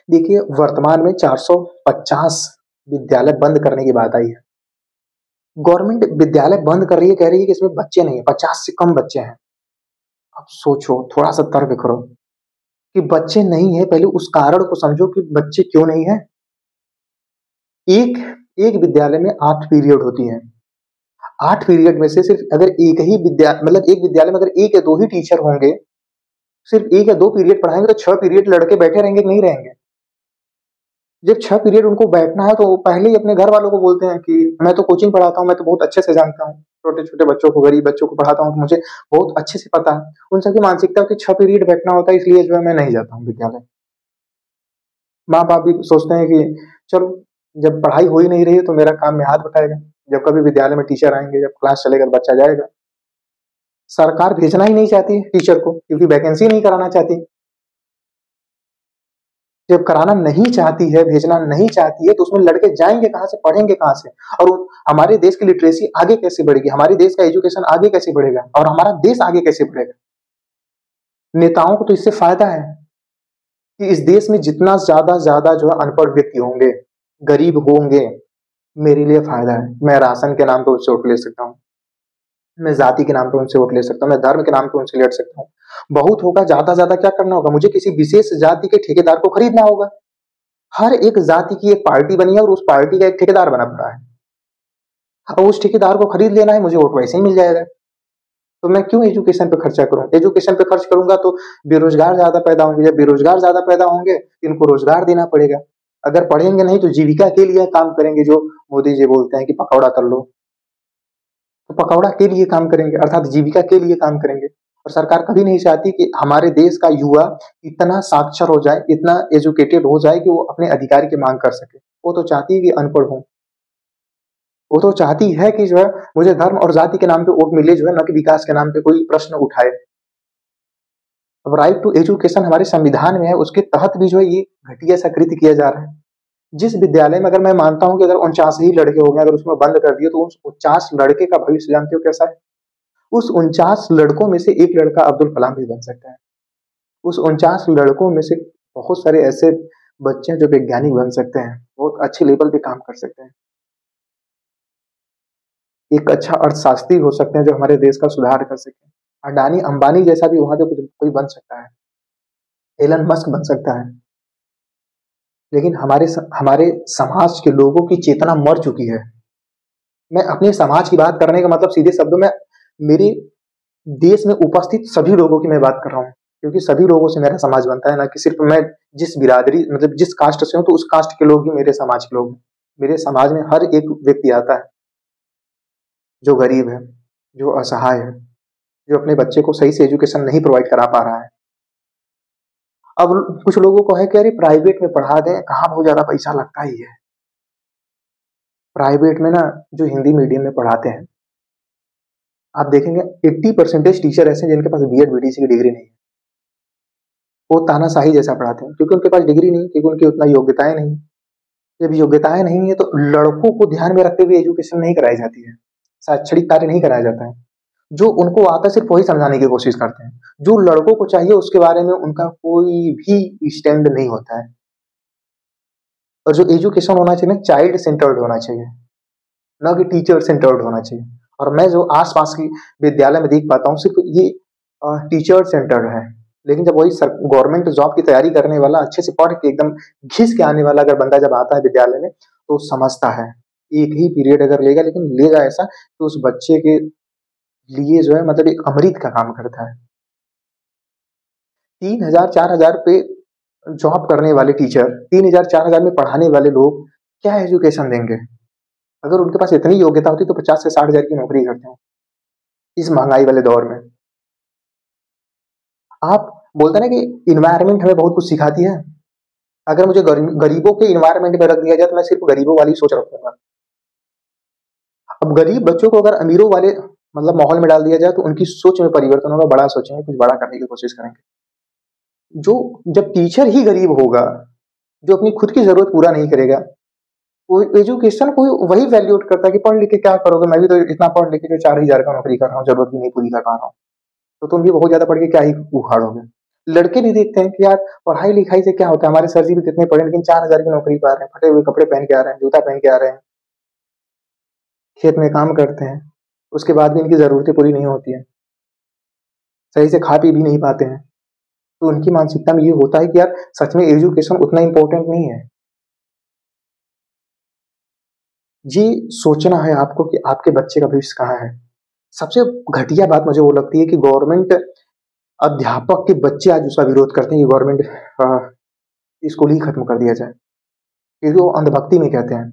देखिए, वर्तमान में 450 विद्यालय बंद करने की बात आई है। गवर्नमेंट विद्यालय बंद कर रही है, कह रही है कि इसमें बच्चे नहीं है, 50 से कम बच्चे हैं। अब सोचो, थोड़ा-सा तर्क करो कि बच्चे नहीं है, पहले उस कारण को समझो कि बच्चे क्यों नहीं हैं। एक एक विद्यालय में 8 पीरियड होती हैं। 8 पीरियड में से सिर्फ अगर एक ही मतलब एक विद्यालय में अगर 1 या 2 ही टीचर होंगे, सिर्फ 1 या 2 पीरियड पढ़ाएँगे तो 6 पीरियड लड़के बैठे रहेंगे कि नहीं रहेंगे? जब 6 पीरियड उनको बैठना है तो वो पहले ही अपने घर वालों को बोलते हैं कि मैं तो कोचिंग पढ़ाता हूँ, मैं तो बहुत अच्छे से जानता हूँ। छोटे-छोटे बच्चों को, गरीब बच्चों को पढ़ाता हूँ तो मुझे बहुत अच्छे से पता है। उन सबकी मानसिकता है कि 6 पीरियड बैठना होता है, इसलिए जो है मैं नहीं जाता हूँ विद्यालय। माँ-बाप भी सोचते हैं कि चलो, जब पढ़ाई हो ही नहीं रही है तो मेरा काम में हाथ बटाएगा। जब कभी विद्यालय में टीचर आएँगे, जब क्लास चलेगा तो बच्चा जाएगा। सरकार भेजना ही नहीं चाहती है टीचर को, क्योंकि वैकेंसी नहीं कराना चाहती। जब कराना नहीं चाहती है, भेजना नहीं चाहती है, तो उसमें लड़के जाएँगे कहाँ से, पढ़ेंगे कहाँ से? और हमारे देश की लिटरेसी आगे कैसे बढ़ेगी? हमारे देश का एजुकेशन आगे कैसे बढ़ेगा? और हमारा देश आगे कैसे बढ़ेगा? नेताओं को तो इससे फ़ायदा है कि इस देश में जितना ज़्यादा जो है अनपढ़ व्यक्ति होंगे, गरीब होंगे, मेरे लिए फ़ायदा है। मैं राशन के नाम पे उससे वोट ले सकता हूँ। मैं जाति के नाम पे उनसे वोट ले सकता हूँ, मैं धर्म के नाम पे उनसे लड़ सकता हूँ। बहुत होगा, ज़्यादा क्या करना होगा? मुझे किसी विशेष जाति के ठेकेदार को खरीदना होगा। हर एक जाति की एक पार्टी बनी है और उस पार्टी का एक ठेकेदार बना पड़ा है। अब उस ठेकेदार को खरीद लेना है, मुझे वोट वैसे ही मिल जाएगा। तो मैं क्यों एजुकेशन पे खर्चा करूँ? एजुकेशन पे खर्च करूँगा तो बेरोज़गार ज़्यादा पैदा होंगे, जब बेरोज़गार ज़्यादा पैदा होंगे, इनको रोज़गार देना पड़ेगा। अगर पढ़ेंगे नहीं तो जीविका के लिए काम करेंगे, जो मोदी जी बोलते हैं कि पकौड़ा कर लो। तो पकौड़ा के लिए काम करेंगे, अर्थात जीविका के लिए काम करेंगे। और सरकार कभी नहीं चाहती कि हमारे देश का युवा इतना साक्षर हो जाए, इतना एजुकेटेड हो जाए कि वो अपने अधिकार की माँग कर सके। वो तो चाहती है कि अनपढ़ हो। वो तो चाहती है कि जो है मुझे धर्म और जाति के नाम पे वोट मिले, जो है ना कि विकास के नाम पे कोई प्रश्न उठाए। अब राइट टू एजुकेशन हमारे संविधान में है, उसके तहत भी जो है ये घटिया सा कृत्य किया जा रहा है। जिस विद्यालय में, अगर मैं मानता हूँ कि अगर 49 ही लड़के हो गए, अगर उसमें बंद कर दिए तो उस 49 लड़के का भविष्य जानते हो कैसा है? उस 49 लड़कों में से एक लड़का अब्दुल कलाम भी बन सकता है। उस 49 लड़कों में से बहुत सारे ऐसे बच्चे हैं जो वैज्ञानिक बन सकते हैं, बहुत अच्छे लेवल पे काम कर सकते हैं। एक अच्छा अर्थशास्त्री हो सकते हैं जो हमारे देश का सुधार कर सके। अडानी अंबानी जैसा भी वहां पे कोई बन सकता है, एलन मस्क बन सकता है। लेकिन हमारे समाज के लोगों की चेतना मर चुकी है। मैं अपने समाज की बात करने का मतलब सीधे शब्दों में मेरे देश में उपस्थित सभी लोगों की मैं बात कर रहा हूँ, क्योंकि सभी लोगों से मेरा समाज बनता है, ना कि सिर्फ मैं जिस बिरादरी, मतलब जिस कास्ट से हूँ तो उस कास्ट के लोग ही मेरे समाज के लोग हैं। मेरे समाज में हर एक व्यक्ति आता है जो गरीब है, जो असहाय है, जो अपने बच्चे को सही से एजुकेशन नहीं प्रोवाइड करा पा रहा है। अब कुछ लोगों को है कि अरे प्राइवेट में पढ़ा दें, कहाँ बहुत ज्यादा पैसा लगता ही है। प्राइवेट में ना जो हिंदी मीडियम में पढ़ाते हैं, आप देखेंगे 80% टीचर ऐसे हैं जिनके पास बीएड बीटीसी की डिग्री नहीं है। वो तानाशाही जैसा पढ़ाते हैं, क्योंकि उनके पास डिग्री नहीं, क्योंकि उनकी उतना योग्यताएं नहीं। जब योग्यताएं नहीं है तो लड़कों को ध्यान में रखते हुए एजुकेशन नहीं कराई जाती है, शैक्षणिक कार्य नहीं कराया जाता है। जो उनको आता है सिर्फ वही समझाने की कोशिश करते हैं। जो लड़कों को चाहिए उसके बारे में उनका कोई भी स्टैंड नहीं होता है। और जो एजुकेशन होना चाहिए ना, चाइल्ड सेंटर्ड होना चाहिए, ना कि टीचर सेंटर्ड होना चाहिए। और मैं जो आसपास की विद्यालय में देख पाता हूँ, सिर्फ ये टीचर सेंटर्ड है। लेकिन जब वही गवर्नमेंट जॉब की तैयारी करने वाला, अच्छे से पढ़ के एकदम घिस के आने वाला अगर बंदा जब आता है विद्यालय में, तो समझता है। एक ही पीरियड अगर लेगा, लेकिन लेगा ऐसा तो उस बच्चे के लिए जो है मतलब एक अमृत का काम करता है। 3,000 4,000 पे जॉब करने वाले टीचर, 3,000 4,000 में पढ़ाने वाले लोग क्या एजुकेशन देंगे? अगर उनके पास इतनी योग्यता होती तो 50 से 60,000 की नौकरी करते हैं इस महंगाई वाले दौर में। आप बोलते हैं ना कि इन्वायरमेंट हमें बहुत कुछ सिखाती है। अगर मुझे गरीबों के इन्वायरमेंट में रख दिया जाए तो मैं सिर्फ गरीबों वाली सोच रखूंगा। अब गरीब बच्चों को अगर अमीरों वाले मतलब माहौल में डाल दिया जाए तो उनकी सोच में परिवर्तन होगा, बड़ा सोचेंगे, कुछ बड़ा करने की कोशिश करेंगे। जो जब टीचर ही गरीब होगा, जो अपनी खुद की जरूरत पूरा नहीं करेगा, वो एजुकेशन को वही वैल्यूट करता है कि पढ़ लिख के क्या करोगे, मैं भी तो इतना पढ़ लिख के जो 4,000 का नौकरी कर रहा हूँ, जरूरत भी नहीं पूरी कर पा रहा हूँ, तो तुम भी बहुत ज्यादा पढ़ के क्या ही उखाड़ोगे। लड़के भी देखते हैं कि यार पढ़ाई लिखाई से क्या होता है, हमारे सर जी भी कितने पढ़े लेकिन 4,000 की नौकरी पा रहे हैं, फटे हुए कपड़े पहन के आ रहे हैं, जूता पहन के आ रहे हैं, खेत में काम करते हैं, उसके बाद भी इनकी जरूरतें पूरी नहीं होती हैं, सही से खा पी भी नहीं पाते हैं। तो उनकी मानसिकता में ये होता है कि यार सच में एजुकेशन उतना इम्पोर्टेंट नहीं है। ये सोचना है आपको कि आपके बच्चे का भविष्य कहाँ है। सबसे घटिया बात मुझे वो लगती है कि गवर्नमेंट अध्यापक के बच्चे आज उसका विरोध करते हैं कि गवर्नमेंट स्कूल ही खत्म कर दिया जाए, क्योंकि वो अंधभक्ति में कहते हैं।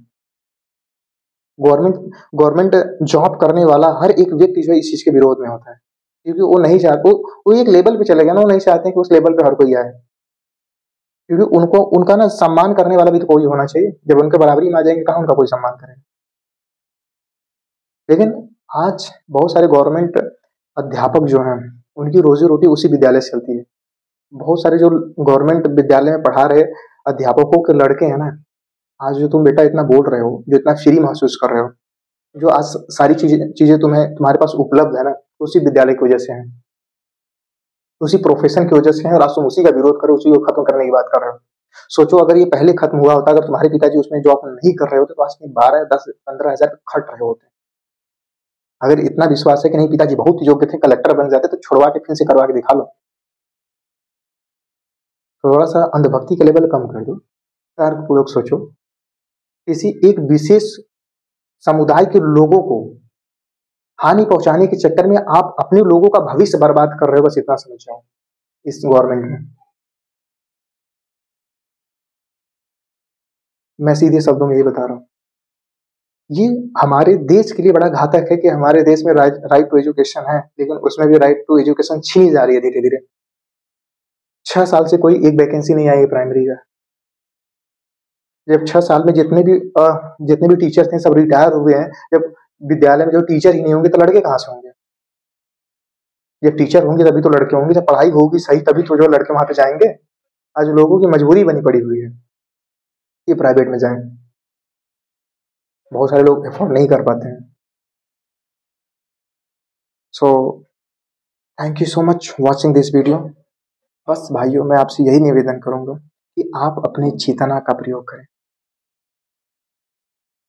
गवर्नमेंट गवर्नमेंट जॉब करने वाला हर एक व्यक्ति जो है इस चीज के विरोध में होता है, क्योंकि वो नहीं चाहते, वो एक लेवल पे चले गए ना, वो नहीं चाहते कि उस लेवल पे हर कोई आए, क्योंकि उनको उनका ना सम्मान करने वाला भी तो कोई होना चाहिए। जब उनके बराबरी में आ जाएंगे कहाँ उनका कोई सम्मान करेगा। लेकिन आज बहुत सारे गवर्नमेंट अध्यापक जो हैं उनकी रोजी रोटी उसी विद्यालय से चलती है। बहुत सारे जो गवर्नमेंट विद्यालय में पढ़ा रहे अध्यापकों के लड़के हैं ना, आज जो तुम बेटा इतना बोल रहे हो, जो इतना फ्री महसूस कर रहे हो, जो आज सारी चीजें चीजें तुम्हें तुम्हारे पास उपलब्ध है ना, उसी विद्यालय की वजह से है, उसी प्रोफेशन की वजह से है, और आज तुम उसी का विरोध करो, उसी को खत्म करने की बात कर रहे हो। सोचो अगर ये पहले खत्म हुआ होता, अगर तुम्हारे पिताजी उसमें जॉब नहीं कर रहे होते तो आज के 12, 10, 15,000 खट रहे होते। अगर इतना विश्वास है कि नहीं पिताजी बहुत योग्य थे, कलेक्टर बन जाते, तो छुड़वा के फिर से करवा के दिखा लो। थोड़ा सा अंधभक्ति का लेवल कम कर दो यार। लोग सोचो, किसी एक विशेष समुदाय के लोगों को हानि पहुंचाने के चक्कर में आप अपने लोगों का भविष्य बर्बाद कर रहे हो, बस इतना समझ जाओ इस गवर्नमेंट में। मैं सीधे शब्दों में ये बता रहा हूँ, ये हमारे देश के लिए बड़ा घातक है कि हमारे देश में राइट टू एजुकेशन है, लेकिन उसमें भी राइट टू एजुकेशन छीनी जा रही है धीरे धीरे। 6 साल से कोई एक वैकेंसी नहीं आई है प्राइमरी का। जब 6 साल में जितने भी टीचर थे सब रिटायर हुए हैं, जब विद्यालय में जो टीचर ही नहीं होंगे तो लड़के कहाँ से होंगे। जब टीचर होंगे तभी तो लड़के होंगे, जब पढ़ाई होगी सही तभी तो जो लड़के वहां पे जाएंगे। आज लोगों की मजबूरी बनी पड़ी हुई है कि प्राइवेट में जाएं, बहुत सारे लोग अफोर्ड नहीं कर पाते हैं। So thank you so much watching this video. बस भाइयों मैं आपसे यही निवेदन करूंगा कि आप अपनी चेतना का प्रयोग करें।